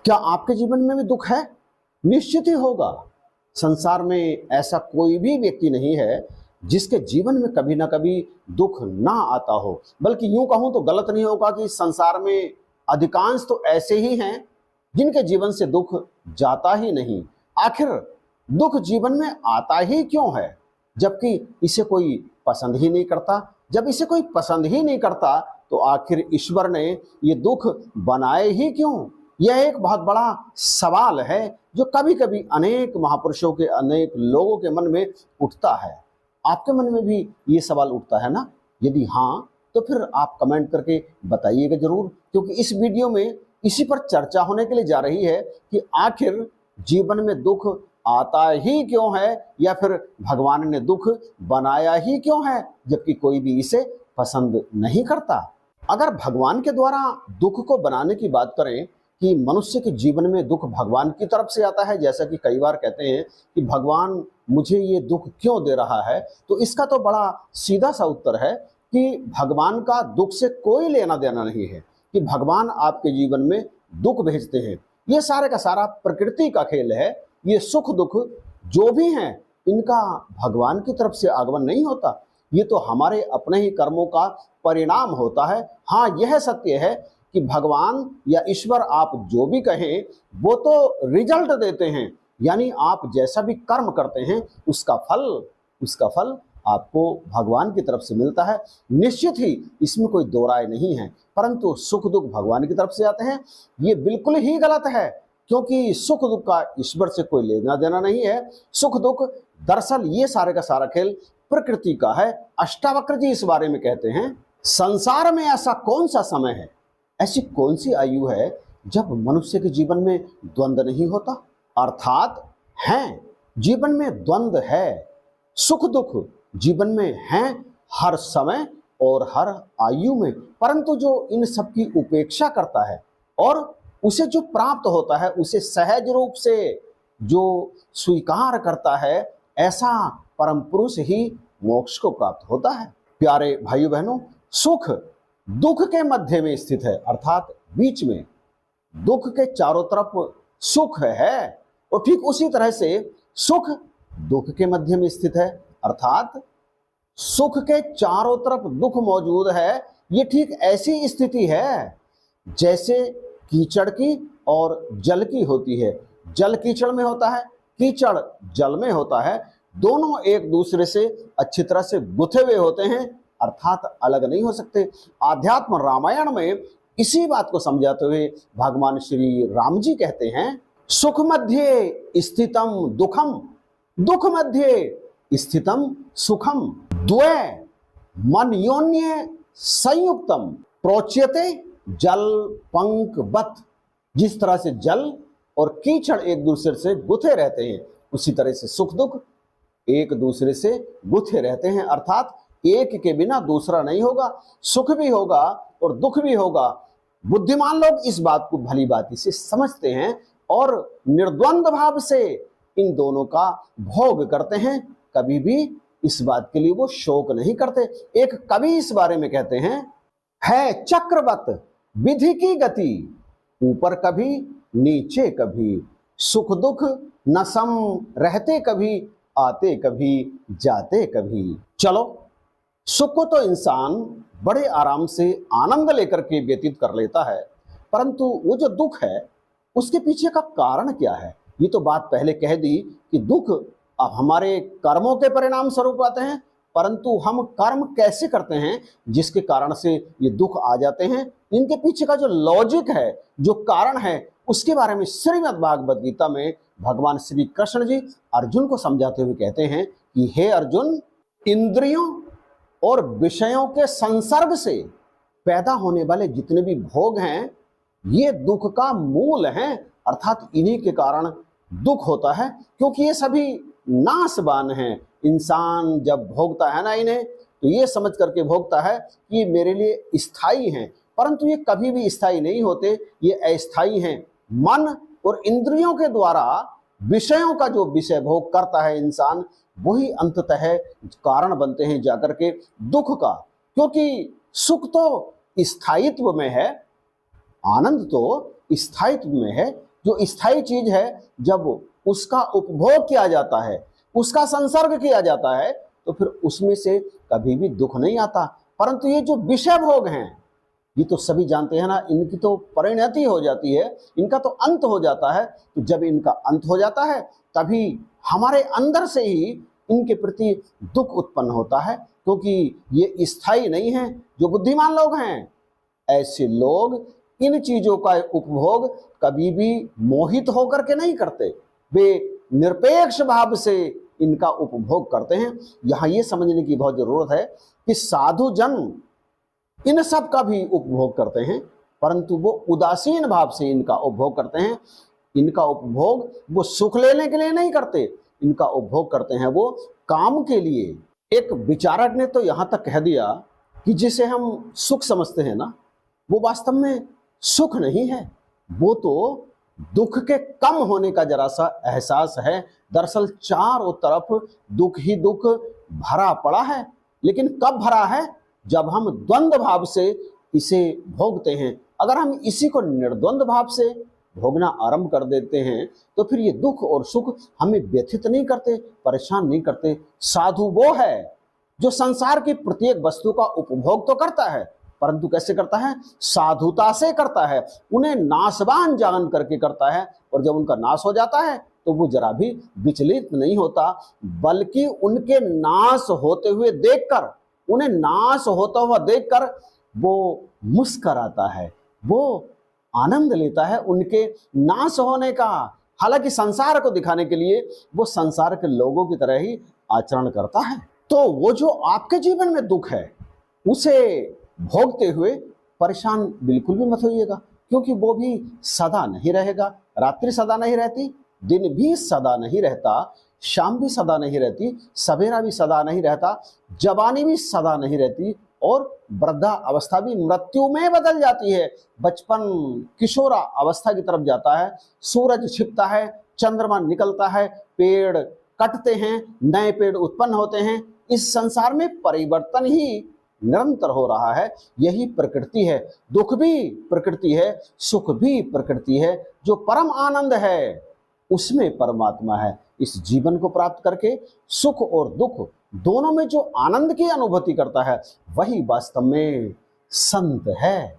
क्या आपके जीवन में भी दुख है? निश्चित ही होगा। संसार में ऐसा कोई भी व्यक्ति नहीं है जिसके जीवन में कभी ना कभी दुख ना आता हो। बल्कि यूं कहूं तो गलत नहीं होगा कि संसार में अधिकांश तो ऐसे ही हैं जिनके जीवन से दुख जाता ही नहीं। आखिर दुख जीवन में आता ही क्यों है, जबकि इसे कोई पसंद ही नहीं करता? जब इसे कोई पसंद ही नहीं करता तो आखिर ईश्वर ने ये दुख बनाए ही क्यों? यह एक बहुत बड़ा सवाल है जो कभी कभी अनेक महापुरुषों के, अनेक लोगों के मन में उठता है। आपके मन में भी ये सवाल उठता है ना? यदि हाँ तो फिर आप कमेंट करके बताइएगा जरूर, क्योंकि इस वीडियो में इसी पर चर्चा होने के लिए जा रही है कि आखिर जीवन में दुख आता ही क्यों है, या फिर भगवान ने दुख बनाया ही क्यों है जबकि कोई भी इसे पसंद नहीं करता। अगर भगवान के द्वारा दुख को बनाने की बात करें कि मनुष्य के जीवन में दुख भगवान की तरफ से आता है, जैसा कि कई बार कहते हैं कि भगवान मुझे ये दुख क्यों दे रहा है, तो इसका तो बड़ा सीधा सा उत्तर है कि भगवान का दुख से कोई लेना देना नहीं है, कि भगवान आपके जीवन में दुख भेजते हैं। ये सारे का सारा प्रकृति का खेल है। ये सुख दुख जो भी हैं इनका भगवान की तरफ से आगमन नहीं होता, ये तो हमारे अपने ही कर्मों का परिणाम होता है। हाँ, यह सत्य है कि भगवान या ईश्वर, आप जो भी कहें, वो तो रिजल्ट देते हैं, यानी आप जैसा भी कर्म करते हैं उसका फल आपको भगवान की तरफ से मिलता है। निश्चित ही इसमें कोई दो राय नहीं है, परंतु सुख दुख भगवान की तरफ से आते हैं ये बिल्कुल ही गलत है, क्योंकि सुख दुख का ईश्वर से कोई लेना देना नहीं है। सुख दुख दरअसल ये सारे का सारा खेल प्रकृति का है। अष्टावक्र जी इस बारे में कहते हैं, संसार में ऐसा कौन सा समय है, ऐसी कौन सी आयु है जब मनुष्य के जीवन में द्वंद्व नहीं होता। अर्थात है, जीवन में द्वंद्व है, सुख दुख जीवन में है हर समय और हर आयु में, परंतु जो इन सब की उपेक्षा करता है और उसे जो प्राप्त होता है उसे सहज रूप से जो स्वीकार करता है, ऐसा परम पुरुष ही मोक्ष को प्राप्त होता है। प्यारे भाइयों बहनों, सुख दुख के मध्य में स्थित है, अर्थात बीच में। दुख के चारों तरफ सुख है और ठीक उसी तरह से सुख दुख के मध्य में स्थित है, अर्थात सुख के चारों तरफ दुख मौजूद है। ये ठीक ऐसी स्थिति है जैसे कीचड़ की और जल की होती है। जल कीचड़ में होता है, कीचड़ जल में होता है, दोनों एक दूसरे से अच्छी तरह से गुथे हुए होते हैं, अर्थात अलग नहीं हो सकते। आध्यात्म रामायण में इसी बात को समझाते हुए भगवान श्री राम जी कहते हैं, सुख मध्य स्थितम दुखम, दुख मध्य स्थितम सुखम, द्वे मन्योन्य संयुक्तम प्रोच्यते जल पंकवत। जिस तरह से जल और कीचड़ एक दूसरे से गुथे रहते हैं, उसी तरह से सुख दुख एक दूसरे से गुथे रहते हैं, अर्थात एक के बिना दूसरा नहीं होगा। सुख भी होगा और दुख भी होगा। बुद्धिमान लोग इस बात को भली भांति से समझते हैं और निर्द्वंद भाव से इन दोनों का भोग करते हैं। कभी भी इस बात के लिए वो शोक नहीं करते। एक कवि इस बारे में कहते हैं, है चक्रवत विधि की गति, ऊपर कभी नीचे कभी, सुख दुख न सम रहते कभी, आते कभी जाते कभी। चलो, सुख को तो इंसान बड़े आराम से आनंद लेकर के व्यतीत कर लेता है, परंतु वो जो दुख है उसके पीछे का कारण क्या है, ये तो बात पहले कह दी कि दुख अब हमारे कर्मों के परिणाम स्वरूप आते हैं, परंतु हम कर्म कैसे करते हैं जिसके कारण से ये दुख आ जाते हैं, इनके पीछे का जो लॉजिक है, जो कारण है, उसके बारे में श्रीमद् भागवत गीता में भगवान श्री कृष्ण जी अर्जुन को समझाते हुए कहते हैं कि हे अर्जुन, इंद्रियों और विषयों के संसर्ग से पैदा होने वाले जितने भी भोग हैं ये दुख का मूल हैं, अर्थात इन्हीं के कारण दुख होता है, क्योंकि ये सभी नाशवान हैं। इंसान जब भोगता है ना इन्हें, तो ये समझ करके भोगता है कि मेरे लिए स्थायी हैं, परंतु ये कभी भी स्थायी नहीं होते, ये अस्थायी हैं। मन और इंद्रियों के द्वारा विषयों का जो विषय भोग करता है इंसान, वही अंततः कारण बनते हैं जाकर के दुख का, क्योंकि सुख तो स्थायित्व में है, आनंद तो स्थायित्व में है। जो स्थायी चीज है जब उसका उपभोग किया जाता है, उसका संसर्ग किया जाता है, तो फिर उसमें से कभी भी दुख नहीं आता। परंतु ये जो विषय भोग हैं, ये तो सभी जानते हैं ना, इनकी तो परिणति हो जाती है, इनका तो अंत हो जाता है। तो जब इनका अंत हो जाता है तभी हमारे अंदर से ही इनके प्रति दुख उत्पन्न होता है, क्योंकि ये स्थायी नहीं है। जो बुद्धिमान लोग हैं, ऐसे लोग इन चीजों का उपभोग कभी भी मोहित होकर के नहीं करते, वे निरपेक्ष भाव से इनका उपभोग करते हैं। यहाँ ये समझने की बहुत जरूरत है कि साधु जन इन सब का भी उपभोग करते हैं, परंतु वो उदासीन भाव से इनका उपभोग करते हैं। इनका उपभोग वो सुख लेने के लिए नहीं करते, इनका उपभोग करते हैं वो काम के लिए। एक विचारक ने तो यहाँ तक कह दिया कि जिसे हम सुख समझते हैं ना, वो वास्तव में सुख नहीं है, वो तो दुख के कम होने का जरा सा एहसास है। दरअसल चारों तरफ दुख ही दुख भरा पड़ा है, लेकिन कब भरा है? जब हम द्वंद्व भाव से इसे भोगते हैं। अगर हम इसी को निर्द्वंद भाव से भोगना आरंभ कर देते हैं तो फिर ये दुख और सुख हमें व्यथित नहीं करते, परेशान नहीं करते। साधु वो है जो संसार की प्रत्येक वस्तु का उपभोग तो करता है, परंतु कैसे करता है? साधुता से करता है, उन्हें नाशवान जान करके करता है। और जब उनका नाश हो जाता है तो वो जरा भी विचलित नहीं होता, बल्कि उनके नाश होते हुए देखकर, उन्हें नाश होता हुआ देखकर वो मुस्कराता है, वो आनंद लेता है उनके नाश होने का। हालांकि संसार को दिखाने के लिए वो संसार के लोगों की तरह ही आचरण करता है। तो वो जो आपके जीवन में दुख है उसे भोगते हुए परेशान बिल्कुल भी मत होइएगा, क्योंकि वो भी सदा नहीं रहेगा। रात्रि सदा नहीं रहती, दिन भी सदा नहीं रहता, शाम भी सदा नहीं रहती, सवेरा भी सदा नहीं रहता, जवानी भी सदा नहीं रहती, और वृद्धा अवस्था भी मृत्यु में बदल जाती है। बचपन किशोरा अवस्था की तरफ जाता है, सूरज छिपता है, चंद्रमा निकलता है, पेड़ कटते हैं, नए पेड़ उत्पन्न होते हैं। इस संसार में परिवर्तन ही निरंतर हो रहा है। यही प्रकृति है। दुख भी प्रकृति है, सुख भी प्रकृति है। जो परम आनंद है उसमें परमात्मा है। इस जीवन को प्राप्त करके सुख और दुख दोनों में जो आनंद की अनुभूति करता है वही वास्तव में संत है।